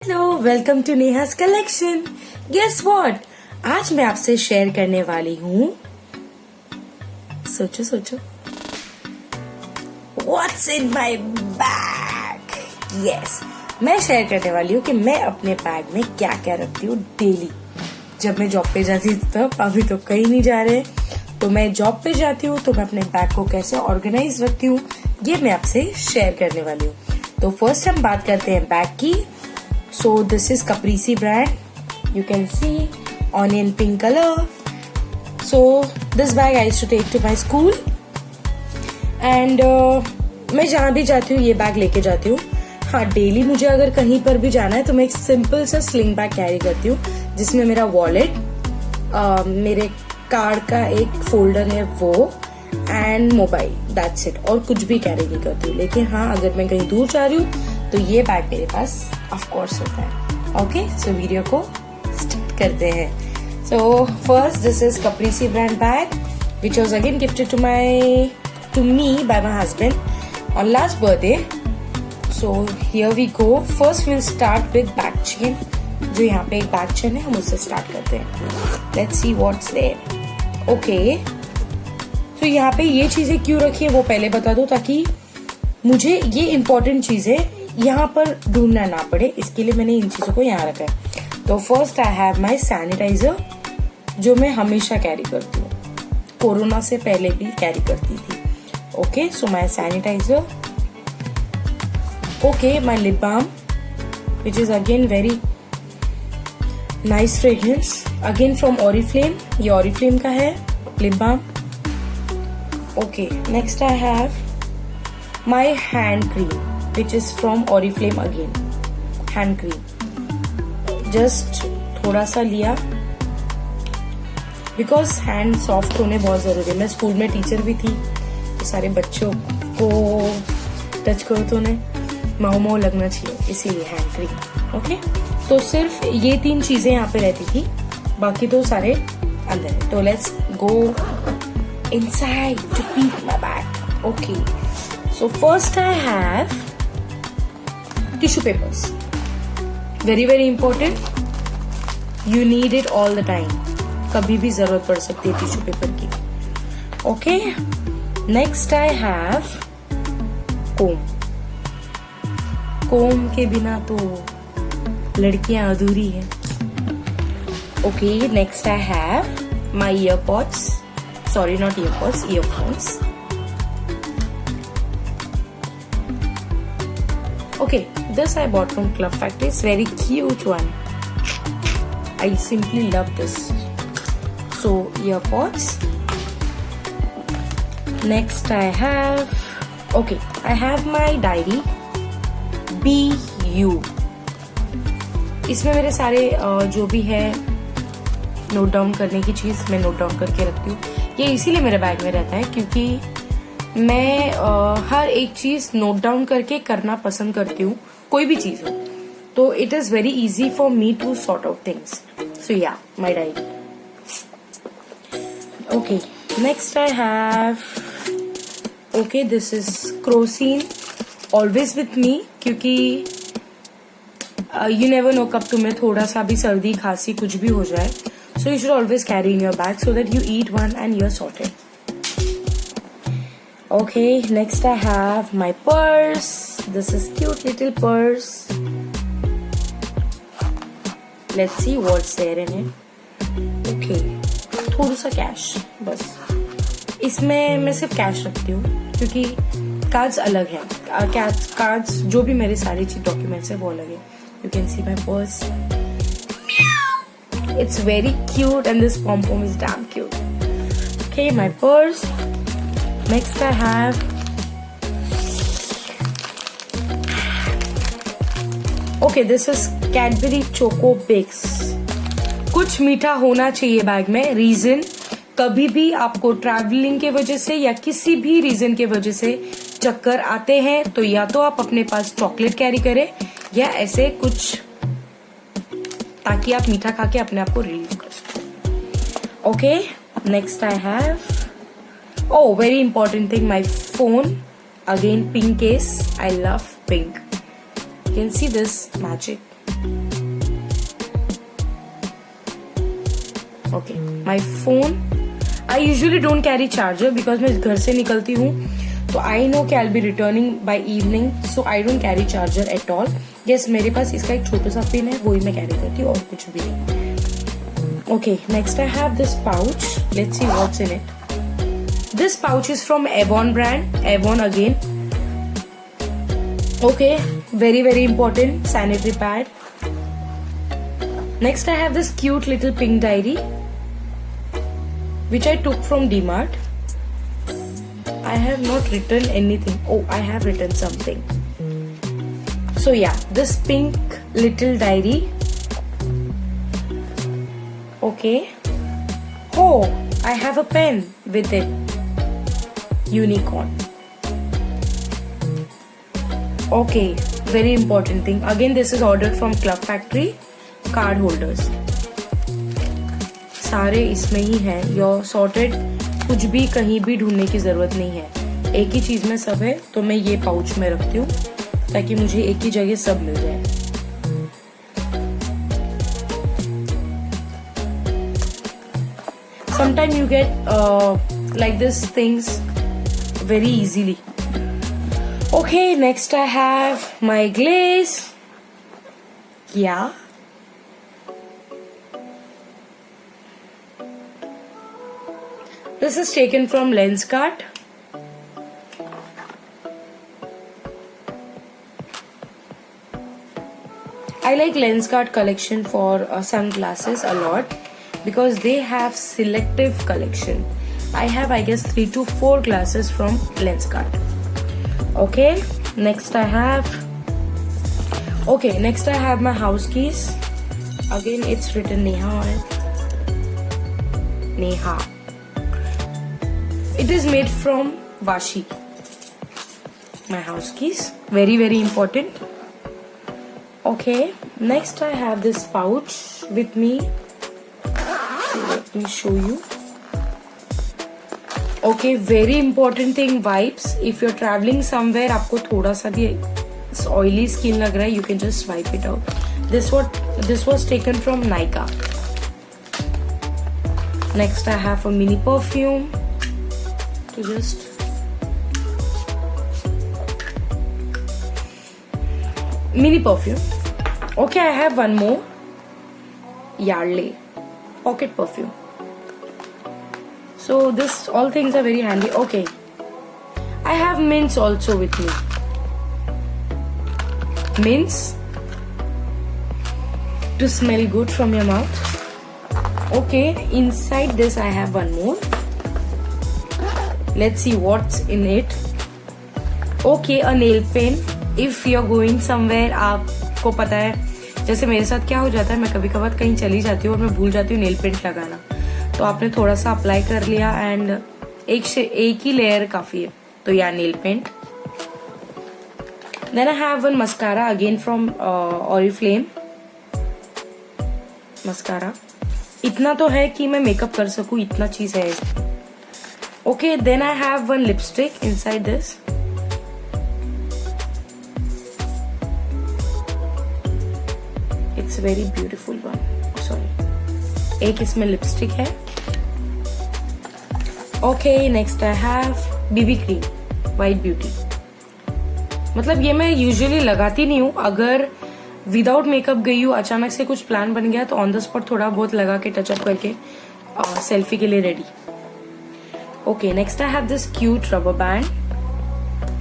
Hello, welcome to Neha's collection. Guess what, आज मैं आपसे शेयर करने वाली हूँ, सोचो सोचो, what's in my bag. Yes, मैं शेयर करने वाली हूँ कि मैं अपने बैग में क्या क्या रखती हूँ डेली। जब मैं जॉब पे जाती थी तब, अभी तो कहीं नहीं जा रहे, तो मैं जॉब पे जाती हूँ तो मैं अपने बैग को कैसे ऑर्गेनाइज रखती हूँ ये मैं आपसे शेयर करने वाली हूँ। तो फर्स्ट हम बात करते हैं बैग की। So this is Caprese brand. You can see onion pink color. So this bag I used to take to my school. And मैं जहाँ भी जाती हूँ ये बैग लेके जाती हूँ। हाँ, डेली मुझे अगर कहीं पर भी जाना है तो मैं एक सिंपल सा स्लिंग बैग कैरी करती हूँ जिसमें मेरा वॉलेट, मेरे कार्ड का एक फोल्डर है वो, एंड मोबाइल, दैट्स इट। और कुछ भी कैरी नहीं करती हूँ। लेकिन हाँ, अगर मैं कहीं दूर जा रही हूँ तो ये बैग मेरे पास ऑफ कोर्स होता है। ओके, सो वीडियो को स्टार्ट करते हैं। So first, this is Caprese brand bag which was again gifted to me by my husband on last birthday. So here we go. First will start with back chain. जो यहाँ पे एक back chain है, हम उससे start करते हैं। Let's see what's there. Okay, तो यहाँ पे ये चीजें क्यों रखी है वो पहले बता दो, ताकि मुझे ये इम्पोर्टेंट चीजें यहाँ पर ढूंढना ना पड़े, इसके लिए मैंने इन चीजों को यहाँ रखा है। तो first I have my sanitizer, जो मैं हमेशा कैरी करती हूँ, कोरोना से पहले भी कैरी करती थी। Okay, so my sanitizer. Okay, my lip balm which is again very nice fragrance, again from Oriflame. ये ऑरिफ्लेम का है lip balm. Okay, next I have my hand cream which is from Oriflame again, hand cream। just थोड़ा सा लिया because hand soft होने बहुत जरूरी है। मैं स्कूल में टीचर भी थी, तो सारे बच्चों को टच करो तो उन्हें माओ माओ लगना चाहिए, इसीलिए हैंड क्रीम। ओके, तो सिर्फ ये 3 चीजें यहाँ पे रहती थी, बाकी तो सारे अंदर है। तो let's go inside to peek my bag. Okay, so first I have tissue papers, very very important, you need it all the time, कभी भी जरूरत पड़ सकती है टिश्यू पेपर की। ओके, नेक्स्ट आई हैव कोम। कोम के बिना तो लड़कियां अधूरी है। Okay, next I have my earpods, sorry not earpods, earphones. Okay, this I bought from Club Factory. It's very cute one. I simply love this. So earpods. Next I have, okay, I have my diary BU. इसमें मेरे सारे जो भी है note down करने की चीज मैं नोट डाउन करके रखती हूँ। ये इसीलिए मेरे बैग में रहता है क्योंकि मैं हर एक चीज नोट डाउन करके करना पसंद करती हूँ, कोई भी चीज हो, तो it is very easy for me to sort out things. So yeah, my diary. Okay, next I have, okay, this is Crocin, always with me, क्योंकि यू नेवर नो कब तुम्हें थोड़ा सा भी सर्दी खांसी कुछ भी हो जाए, so you should always carry in your bag so that you eat one and you are sorted. Okay, next I have my purse. This is cute little purse. Let's see what's there in it. Okay, थोड़ा सा cash बस। इसमें मैं सिर्फ cash रखती हूँ क्योंकि cards अलग हैं। कार्ड्स जो भी मेरे सारे डॉक्यूमेंट्स है वो अलग है। You can see my purse. It's very cute and this pom-pom is damn cute. Okay, my purse. Next I have, okay, this is Cadbury Choco Bakes. कुछ मीठा होना चाहिए बैग में। रीजन, कभी भी आपको ट्रैवलिंग के वजह से या किसी भी रीजन के वजह से चक्कर आते हैं तो या तो आप अपने पास चॉकलेट कैरी करें या ऐसे कुछ, ताकि आप मीठा खा के अपने आप को रिलीव कर सको। Okay, next I have, oh, very important thing, my phone, again pink case. I love pink. You can see this magic. Okay, my phone. I usually don't carry charger because मैं घर से निकलती हूँ तो I know कि I will be returning by evening, so I don't carry charger at all. Yes, मेरे पास इसका एक छोटा सा पिन है, वही मैं कैरी करती हूँ और कुछ भी नहीं. Okay, next I have this pouch. Let's see what's in it. This pouch is from Avon brand. Avon again. Okay, very very important sanitary pad. Next I have this cute little pink diary which I took from DMart. I have not written anything. Oh, I have written something. So yeah, this pink little diary. Okay. Oh, I have a pen with it. Unicorn. Okay, very important thing. Again, this is ordered from Club Factory. Card holders. सारे इसमें ही हैं. You're sorted. कुछ भी कहीं भी ढूंढने की जरूरत नहीं है. एक ही चीज में सब है, तो मैं ये पाउच में रखती हूँ ताकि मुझे एक ही जगह सब मिल जाए. Sometimes you get like this things very easily. Okay, next I have my glaze. Yeah. This is taken from Lenskart. I like Lenskart collection for sunglasses a lot because they have selective collection. I have, I guess, 3 to 4 glasses from Lenskart. Okay, next I have. Okay, next I have my house keys. Again, it's written Neha on it. Neha. It is made from washi. My house keys. Very very important. Okay, next I have this pouch with me. Let me show you. Okay, very important thing, wipes. If you're traveling somewhere, आपको थोड़ा सा भी oily skin लग रहा है, you can just wipe it out. This was taken from Nykaa. Next I have a mini perfume to just mini perfume. Okay, I have one more. Yardley pocket perfume. So this all things are very handy. Okay, I have mints also with me. Mints to smell good from your mouth. Okay, inside this I have one more. Let's see what's in it. Okay, a nail pen. If you're going somewhere, आपको पता है, जैसे मेरे साथ क्या हो जाता है, मैं कभी कभार कहीं चली जाती हूँ और मैं भूल जाती हूँ नेल पेंट लगाना, तो आपने थोड़ा सा अप्लाई कर लिया एंड एक ही लेयर काफी है, तो या nail paint. Then I have one mascara again from Oriflame. Mascara इतना तो है कि मैं मेकअप कर सकूं, इतना चीज है. Okay, then I have one lipstick inside this. It's very beautiful one. Sorry, एक इसमें लिपस्टिक है. Okay, next I have BB cream white beauty. मतलब ये मैं यूजुअली लगाती नहीं हूँ, अगर विदाउट मेकअप गई हूँ, अचानक से कुछ प्लान बन गया तो ऑन द स्पॉट थोड़ा बहुत लगा के टचअप करके सेल्फी के लिए ready. Okay, next I have this cute rubber band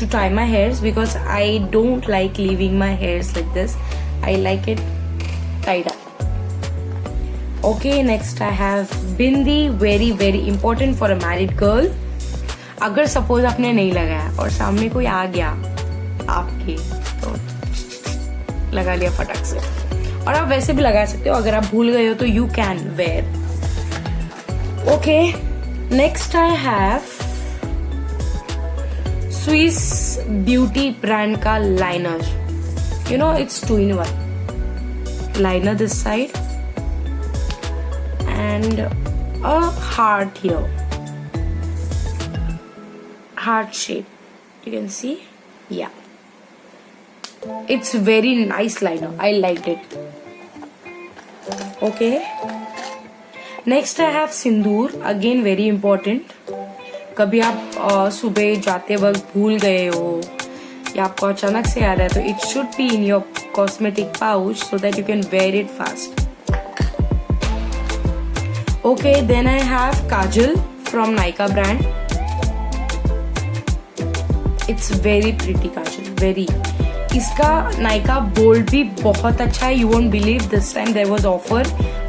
to tie my hairs because I don't like leaving my hairs like this. I like it tied up. Okay, next I have bindi, very very important for a married girl. अगर suppose आपने नहीं लगाया और सामने कोई आ गया आपके, तो लगा लिया फटाक से. और आप वैसे भी लगा सकते हो, अगर आप भूल गए हो तो you can wear. Okay, next I have Swiss beauty brand का liner. You know, it's 2-in-1 liner this side and a heart here, heart shape, you can see. Yeah, It's very nice liner. I liked it. Okay. Next I have Sindoor. Again very important. कभी आप सुबह जाते वक्त भूल गए हो या आपको अचानक से आ रहा है तो it should be in your cosmetic pouch so that you can wear it fast. Okay, then I have Kajal from Nykaa brand. It's very pretty Kajal, very. इसका Nykaa bold भी बहुत अच्छा है. You won't believe this time there was offer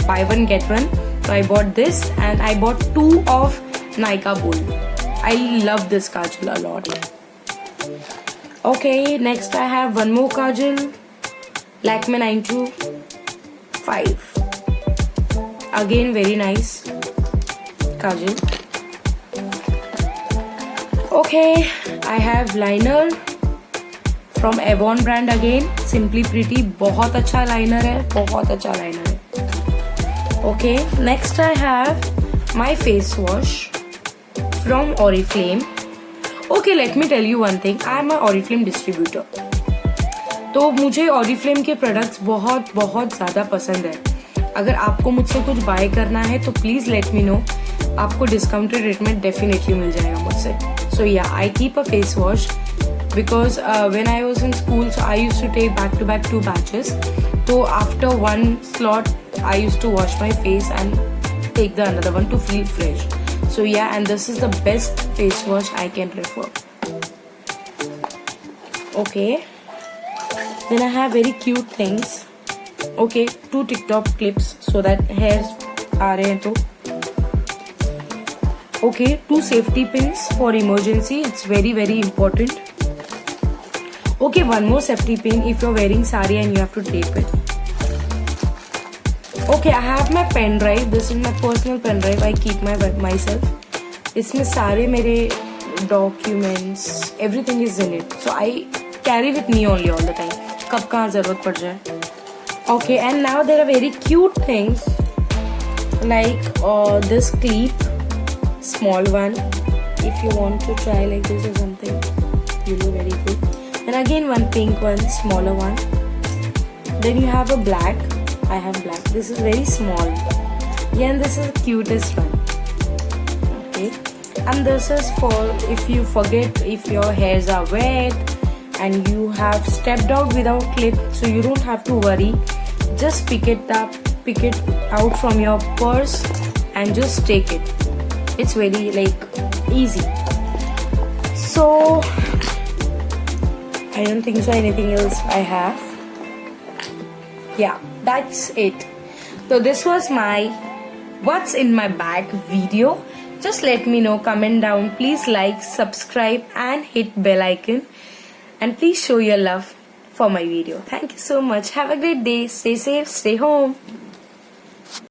buy one get one. So I bought this and I bought 2 of Nykaa bold. I love this Kajal a lot. Okay, next I have one more Kajal, Lakme 925. Again very nice Kajal. Okay, I have liner from Avon brand again, Simply Pretty. बहुत अच्छा liner है, बहुत अच्छा liner है. Okay, next I have my face wash from Oriflame. Okay, let me tell you one thing. I am a Oriflame distributor. तो मुझे Oriflame के products बहुत बहुत ज़्यादा पसंद है. अगर आपको मुझसे कुछ बाय करना है तो प्लीज़ लेट मी नो. आपको डिस्काउंटेड रेट में डेफिनेटली मिल जाएगा मुझसे. So yeah, I keep a face wash because when I was in school, so I used to take back-to-back 2 batches. So after one slot, I used to wash my face and take the another one to feel fresh. So yeah, and this is the best face wash I can refer. Okay. Then I have very cute things. Okay, 2 TikTok clips so that hairs आ रहे हैं तो. Okay, 2 safety pins for emergency. It's very very important. Okay, 1 more safety pin if you're wearing sari and you have to tape it. Okay, I have my pen drive. This is my personal pen drive. I keep myself. इसमें सारे मेरे documents, everything is in it. So I carry with me only all the time. कब कहाँ ज़रूरत पड़ जाए. Okay, and now there are very cute things like this clip, small one. If you want to try like this or something, you do very good. And again one pink one, smaller one. Then you have a black. I have black. This is very small. Yeah, and this is the cutest one. Okay. And this is for if you forget, if your hairs are wet and you have stepped out without clip, so you don't have to worry. Just pick it out from your purse and just take it. It's very like easy. So I don't think so anything else I have. Yeah, that's it. So this was my what's in my bag video. Just let me know, comment down. Please like, subscribe and hit bell icon. And please show your love for my video. Thank you so much. Have a great day. Stay safe. Stay home.